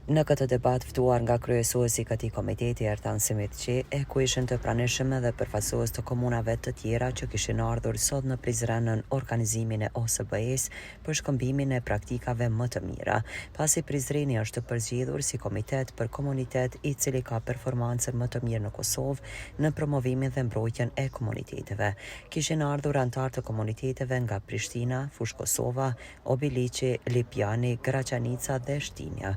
Në këtë debat ftuar nga kryesuesi i këtij komiteti Ertan Simitçi, ku ishin të pranishëm edhe përfaqësues të komunave të tjera që kishin ardhur sot në Prizren në organizimin e OSBE-s për shkëmbimin e praktikave më të mira, pasi Prizreni është përzgjedhur si komitet për komunitet i cili ka performancën më të mirë në Kosovë në promovimin dhe mbrojtjen e komuniteteve. Kishin ardhur anëtar të komuniteteve nga Prishtina, Fush Kosova, Obiliqi, Lipjani, Graçanica dhe Shtinja.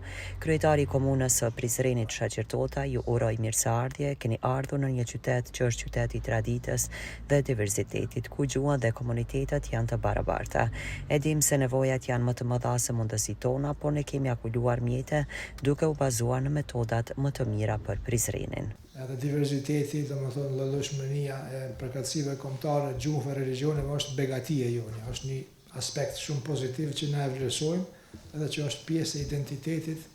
Kryetari i komunës së Prizrenit Shaqir Tota ju uroi mirëseardhje, keni ardhur në një qytet që është qytet i traditës dhe diversitetit, ku gjuha dhe komunitetet janë të barabarta. E dim se nevojat janë më të mëdha se mundësitë tona, por ne kemi akuluar mjete duke u bazuar në metodat më të mira për Prizrenin. Edhe diversiteti, domethënë lloj-llojshmëria e përkatësive kombëtare, gjuhëve, religioneve është begatia jone, është një aspekt shumë pozitiv që na e vlerësojmë edhe që është pjesë e identitetit.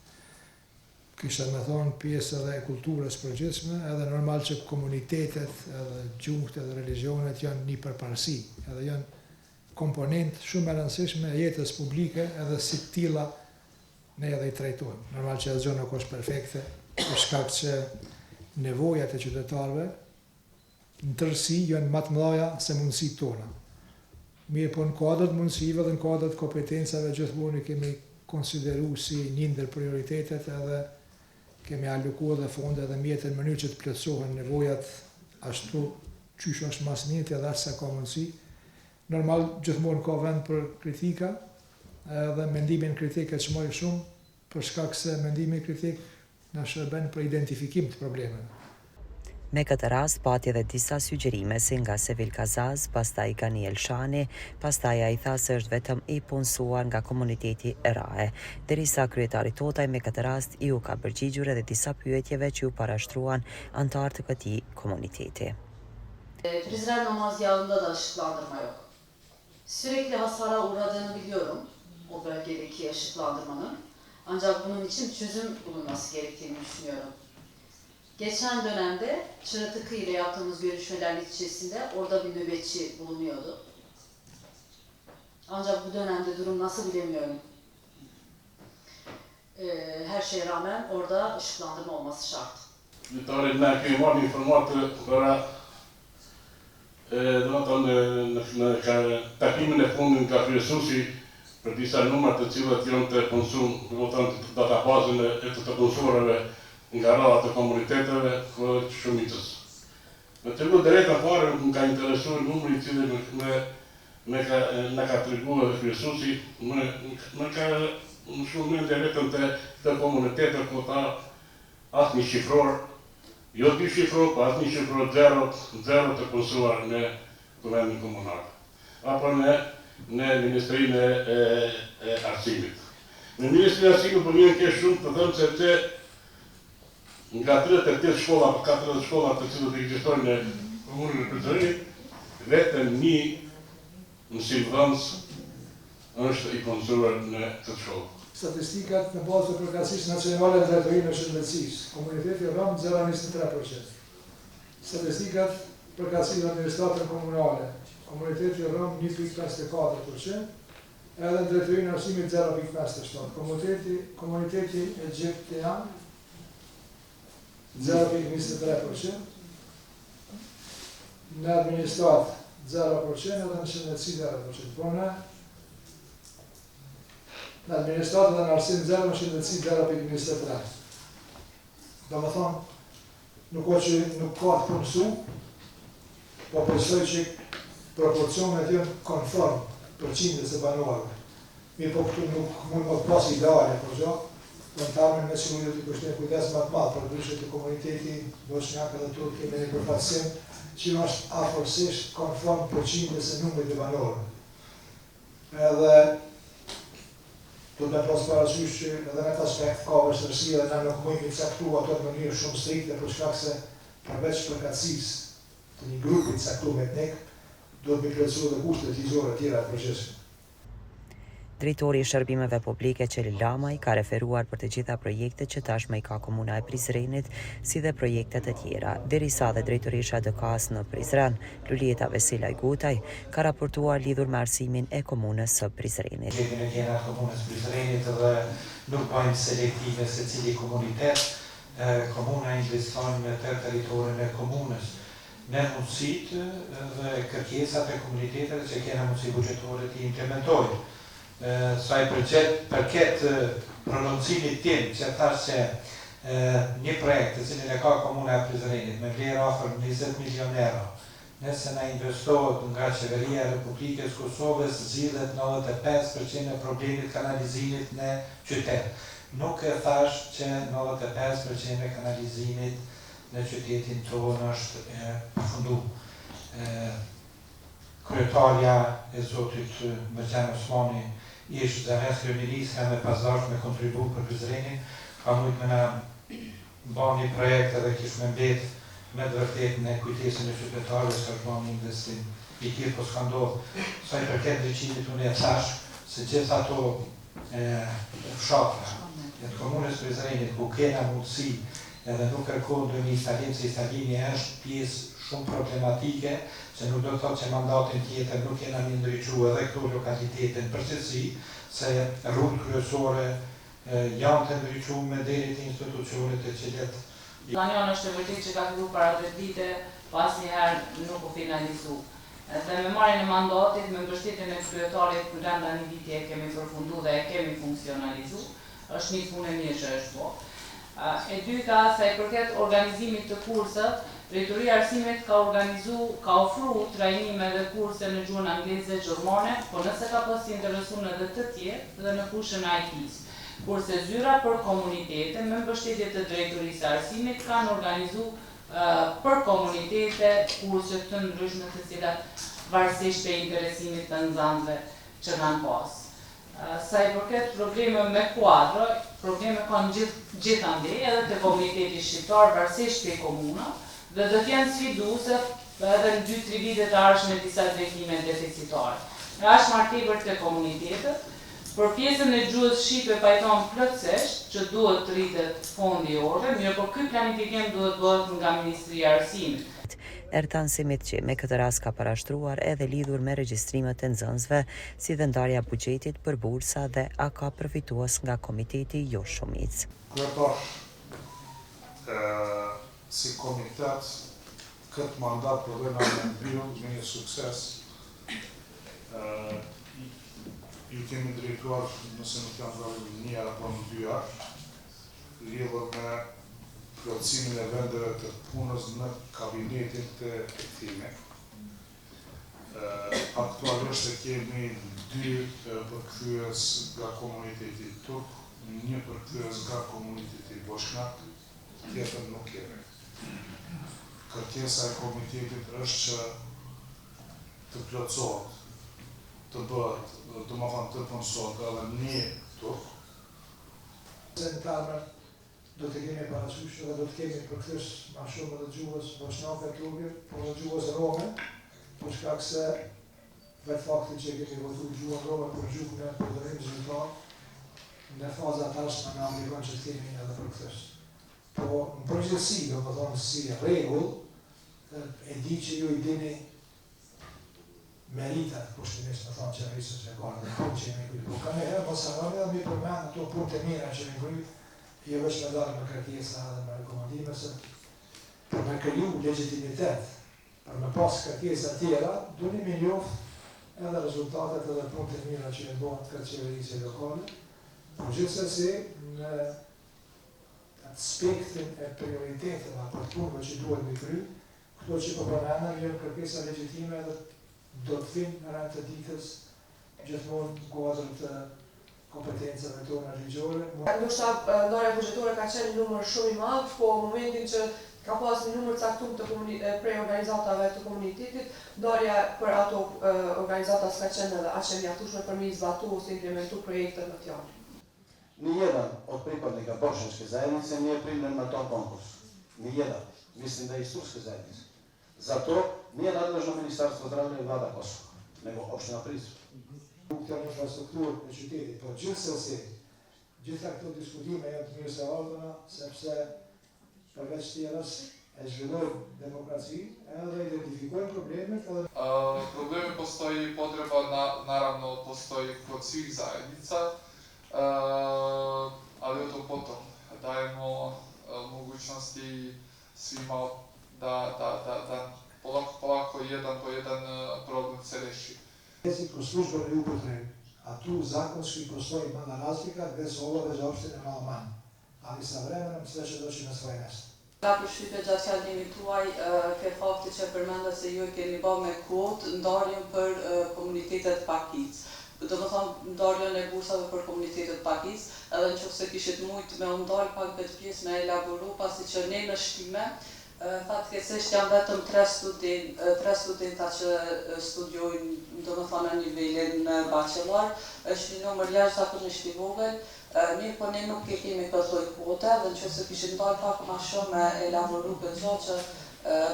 Kishte me thonë pjesë edhe e kulturës përgjithshme, edhe normal që komunitetet, edhe gjuhët edhe religionet janë një përparësi, edhe janë komponent shumë e rëndësishme e jetës publike, edhe si të tilla ne edhe i trajtojmë. Normal që asgjë nuk është perfekte, për shkak që nevojat e qytetarëve në tërësi janë më të mëdha se mundësitë tona. Mirë, po në kuadër të mundësive dhe në kuadër të kompetencave gjithmonë kemi konsideruar si një ndër prioritetet edhe kemi alokuar dhe fonde dhe mjete në mënyrë që të plotësohen nevojat ashtu qysh është mas mjeti edhe aq sa ka mundësi. Normal gjithmonë ka vend për kritika edhe mendimin kritik e çmoj shumë për shkak se mendimi kritik na shërben për identifikim të problemeve. Me këtë rast pati edhe disa sugjerime si nga Sevil Kazaz, pastaj Gani Elshani, pastaj ai tha se është vetëm i punësuar nga komuniteti Erae, derisa kryetari Totaj me këtë rast i u ka përgjigjur edhe disa pyetjeve që u parashtruan antar të këtij komuniteti. Prizren namazlarında da ışıklandırma yok. Sürekli hasara uğradığını biliyorum o bölgedeki ışıklandırmanın. Ancak bunun için çözüm bulunması gerektiğini düşünüyorum. Geçen dönemde Çıratıkı ile yaptığımız görüşmeler neticesinde orada bir nöbetçi bulunuyordu. Ancak bu dönemde durum nasıl bilemiyorum. Her şeye rağmen orada ışıklandırma olması şart. Detale ne kemi marrë informatë para në takimin e fundit nga kryesuesi për disa numra të cilat janë të konsum, domethënë databazën e të konsumarave nga rralla të komuniteteve të shumicës. Në të drejta fare më ka interesuar numri i cili na ka treguar kryesuesi, më ka në shumë drejtën të komunitetet ku ta asnjë shifror, jo dy shifror, pa asnjë shifror zero të konsuar në vendin komunal. Apo në Ministrinë e Arsimit. Në Ministrinë e Arsimit po vjen keq shumë të them sepse nga 38 shkolla apo 40 shkolla të cilat ekzistojnë në komunën e Prizrenit, vetëm një mësimdhënës është i konsuar në këtë shkollë. Statistikat në bazë të përkatësisë nacionale të drejtorinë e shëndetësisë, komuniteti Rom 0,23%. Statistikat përkatësisë administratën komunale, komuniteti Rom 1,54%, edhe drejtorinë e arsimit 0,57%. Komuniteti Egjiptian 0,23%, në administratë 0% edhe në shëndetësi 0%. Po në administratë dhe në arsim 0, në shëndetësi 0,23%. Do më thonë, nuk ka të përmësu, po përsoj që proporcionet janë konform përqindjes e banorëve. Mirë po këtu nuk mund më pas ideale, por gjo, kontarmen me që mund të kështenë kujdes më të madhë, për ndryshe të komuniteti Bosnjak edhe Turk kemi një përfaqësim që është afërsisht konform përqindjes e numrit të banorëve. Edhe do të pas parasysh që edhe në këtë aspekt ka vështirësi dhe na nuk mund të caktuar ato në mënyrë shumë strikte për shkak se përveç përkatësisë të një grupi të caktuar etnik, do të plotësohet edhe kushtet ligjore të tjera të procesit. Drejtori i Shërbimeve Publike Qeli Lamaj ka referuar për të gjitha projektet që tashmë i ka komuna e Prizrenit, si dhe projektet e tjera, derisa dhe drejtorisha DK-s në Prizren, Lulieta Veselaj Gutaj, ka raportuar lidhur me arsimin e komunës së Prizrenit. Projektin e tjera komunës Prizrenit dhe nuk bëjmë selektive se cili komunitet, komuna investon në tërë teritorin e komunës. Ne mundësit dhe kërkesat e komuniteteve që kena mundësi buxhetore të implementojnë. Sa i përket prononcimit tim që thash që një projekt të cilin e ka komuna e Prizrenit me vlerë afër 20 milion euro, nëse na investohet nga qeveria e Republikës Kosovës, zgjidhet 95% e problemit kanalizimit në qytet. Nuk e thash që 95% e kanalizimit në qytetin tonë është përfundu. Kryetarja e Zotit Mirxhan Osmani ishtë zëres kryeministë ka me pasdasht me kontribu për Prizrenin, ka mujt me na ba një projekt edhe kish me mbet me të vërtet në kujtesin e qytetarëve s'ka shba një investim i tjirë po s'ka ndodhë. Sa i përket ndryqimit unë e thash se gjithë ato fshatra e të komunës Prizrenit ku kena mundësi edhe nuk kërkohen dhe një instalim se instalimi është pjesë shumë problematike që nuk do të thotë që mandatin tjetër nuk kena një ndryqu edhe këto lokalitetin përgjithësi se rrugë kryesore janë të ndryqume deri te institucionet e cilet. Planion është e vërtet që ka fillu para 10 vite, pas njëherë nuk u finalizu. Dhe me marrjen e mandatit, me mbështetjen e kryetarit brenda një viti e kemi përfundu dhe e kemi funksionalizu, është një punë e mirë që është bo. E dyta, sa i përket organizimit të kursët, Drejtoria e Arsimit ka ofru trajnime dhe kurse në gjuhën angleze gjermane, po nëse ka pas interesuar edhe të tjerë dhe në fushën e IT-s. Kurse zyra për komunitete me mbështetje të Drejtorisë së Arsimit kanë organizu për komunitete kurse të ndryshme të cilat varësisht e interesimit të nxënësve që kanë pas. Sa i përket probleme me kuadro, probleme kanë gjithandej edhe të komuniteti shqiptar varësisht të komuna dhe do t'jenë sfiduese edhe në 2-3 vite të ardhshme disa drejtime deficitare. Është marrë tepër të komunitetet. Për pjesën e gjuhës shqipe pajton plotësisht që duhet të rritet fondi i orëve, mirë po ky planifikim duhet bëhet nga Ministria e Arsimit. Ertan Simitçi me këtë rast ka parashtruar edhe lidhur me regjistrimet e nxënësve, si dhe ndarja buxhetit për bursa dhe a ka përfitues nga komiteti jo shumicë. Si komitet, këtë mandat përdojna me mbyll me një sukses. Ju kemi drejtuar, nëse nuk janë vrarë një apo në 2 javë, lidhur me plotësimin e vendeve të punës në kabinetin të hektime. Aktualisht e kemi 2 përkthyes nga komuniteti turk, 1 përkthyes nga komuniteti boshnak, tjetër nuk kemi. Kërkesa e komitetit është që të plotësohet, të bëhet, të punësohet edhe një turk. Se në termen do të kemi parasysh dhe do të kemi përkthyes ma shumë edhe gjuhës bosnjake turke, por edhe gjuhës rome, për shkak se vetë fakti që kemi votu gjuhën rome për gjuhën e përdorim zyrtar, në faza tashme në obligon që të kemi edhe përkthyes. Po në përgjithësi, do të thonë si rregull, e di që ju i dini meritat kushtimisht në thonë qeverisë që e ka dhe punë që jemi kryt. Po ka me herë, mos harroni edhe mi përmend ato punë të mira që jemi kryt, jo veç me dalë me kërkesa dhe me rekomandime, se për me kriju legitimitet, për me pas kërkesa tjera, duni me njoft edhe rezultatet edhe punë të mira që jemi bëhen këtë qeverisë lokale. Po gjithsesi në aspektin e prioriteteve apo punëve që duhet me kry, këto që po përmendëm janë kërkesa legjitime dhe do të vinë në rand të ditës gjithmonë në kuadër të kompetencave tona ligjore. Ndoshta ndarja buxhetore ka qenë numër shumë i madh, po në momentin që ka pas një numër caktuar të prej organizatave të komunitetit, ndarja për ato organizata s'ka qenë edhe aq e mjaftueshme për mi zbatu ose implementu projekte në tjera. Nijedan od pripadnika bošnjačke zajednice nije primljen na tom konkursu. Nijedan. Mislim da je iz turske zajednice. Zato nije nadležno Ministarstvo zdravlja i Vlada Kosova, nego opština Prizren. Këtë infrastrukturë në qytetit, po gjithsesi, gjitha këto diskutime janë të mirë se ardhuna, sepse përveç tjerës e zhvillojmë demokracinë edhe identifikojmë problemet. Problemi postoji potreba, naravno postoji kod svih zajednica. službene upotrebe, a tu zakonski postoji mana razlika gdje su obaveze opštine malo manje, ali sa vremenom sve će doći na svoje mjesto. Ka përshtypje gjatë fjalimit tuaj ke fakti që përmenda se ju keni bë me kvotë ndarjen për komunitetet pakic. Do të thonë ndarjen e bursave për komunitetet pakic, edhe nëse kishit mujt me u ndal pak këtë pjesë me elaboru, pasi që ne në shtime fatkeqësisht janë vetëm 3 studenta që studiojnë, do të thonë në nivelin bachelor, është një numër jashtëzakonisht i vogël. Mirë, po ne nuk kemi këtë lloj kvote, dhe nëse kishit ndal pak më shumë me elaboru këtë gjë që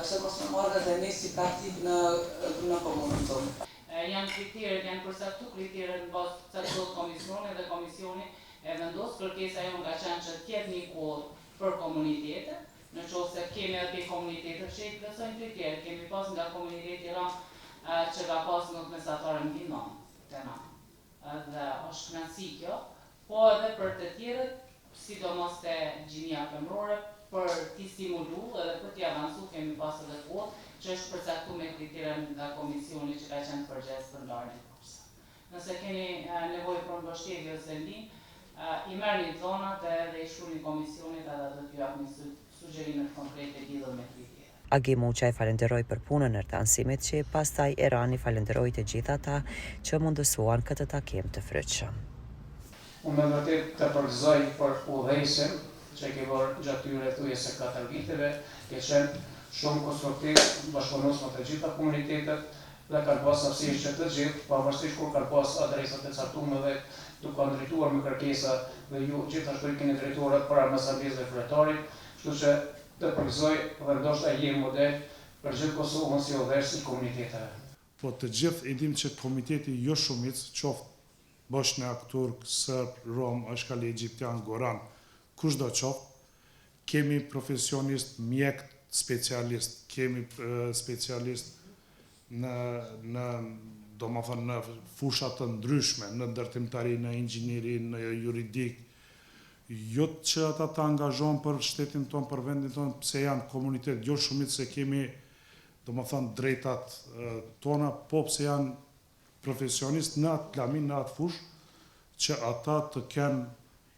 pse mos më marrë edhe ne si praktik në komunën tonë. Janë kriteret, janë përcaktuar kriteret në bazë të caktuar komisioni dhe komisioni e vendos kërkesa jonë ka qenë që të jetë një kvotë për komunitete, në qoftë se kemi atë komunitete që i plotësojnë kriteret, kemi pas nga komuniteti Ram që ka pas në mesatare mbi 9 te na. Dhe është kënaqësi kjo, po edhe për të tjerët, sidomos te gjinia femrore, për t'i stimulu edhe për t'i avancu kemi pas edhe kvotë që është përcaktuar me kriteret nga komisioni që ka qenë përgjegjës për ndarjen e kursave. Nëse keni nevojë për mbështetje ose ndihmë, i merrni zonat dhe i shkruani komisionit edhe do t'ju japni sugjerime konkrete lidhur me kriteret. Agi Muçaj falenderoi për punën e tansimit që pastaj Erani falenderoi të gjithë ata që mundësuan këtë takim të fryqshëm. Unë me vërtet të përgëzoj për udhëheqjen që ke bërë gjatë këtyre thujese 4 viteve, ke qenë shumë konstruktiv, bashkëpunues me të gjitha komunitetet dhe kanë pas aftësi që të gjithë, pavarësisht kur kanë pas adresat e caktuara dhe duke drejtuar me kërkesa dhe ju gjithashtu keni drejtuar para Ambasades dhe Kryetarit, kështu që të përgëzoj dhe ndoshta jemi model për gjithë Kosovën si udhëheqës i komuniteteve. Po të gjithë e dim që komiteti jo shumicë, qoftë Boshnak, Turk, Serb, Rom, Ashkali, Egjiptian, Goran, kushdo qoftë, kemi profesionist, mjek, specialist, kemi specialist në domethënë në fusha të ndryshme, në ndërtimtari, në inxhinieri, në juridik, jo që ata të angazhohen për shtetin tonë, për vendin tonë, pse janë komunitet, jo shumit se kemi domethënë drejtat tona, po pse janë profesionist në atë lamin, në atë fush, që ata të kenë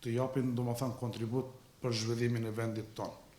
të japin domethënë kontribut për zhvillimin e vendit tonë.